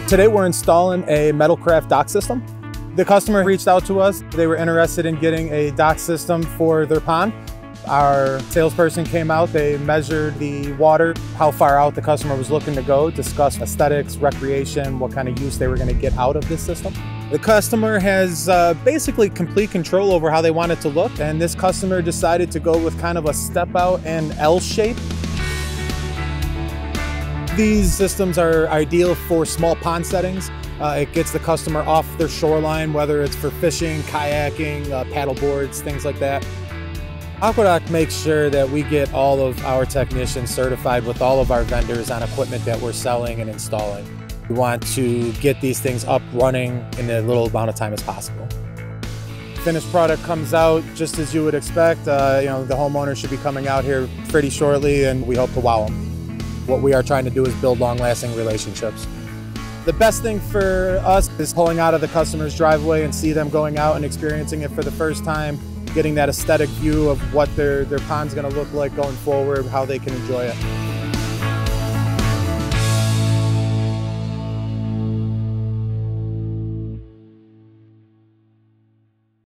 Today we're installing a Metalcraft dock system. The customer reached out to us. They were interested in getting a dock system for their pond. Our salesperson came out, they measured the water, how far out the customer was looking to go, discussed aesthetics, recreation, what kind of use they were going to get out of this system. The customer has basically complete control over how they want it to look, and this customer decided to go with kind of a step out and L shape. These systems are ideal for small pond settings. It gets the customer off their shoreline, whether it's for fishing, kayaking, paddle boards, things like that. AQUA makes sure that we get all of our technicians certified with all of our vendors on equipment that we're selling and installing. We want to get these things up running in a little amount of time as possible. Finished product comes out just as you would expect. The homeowner should be coming out here pretty shortly, and we hope to wow them. What we are trying to do is build long-lasting relationships. The best thing for us is pulling out of the customer's driveway and see them going out and experiencing it for the first time, getting that aesthetic view of what their pond's going to look like going forward, how they can enjoy it.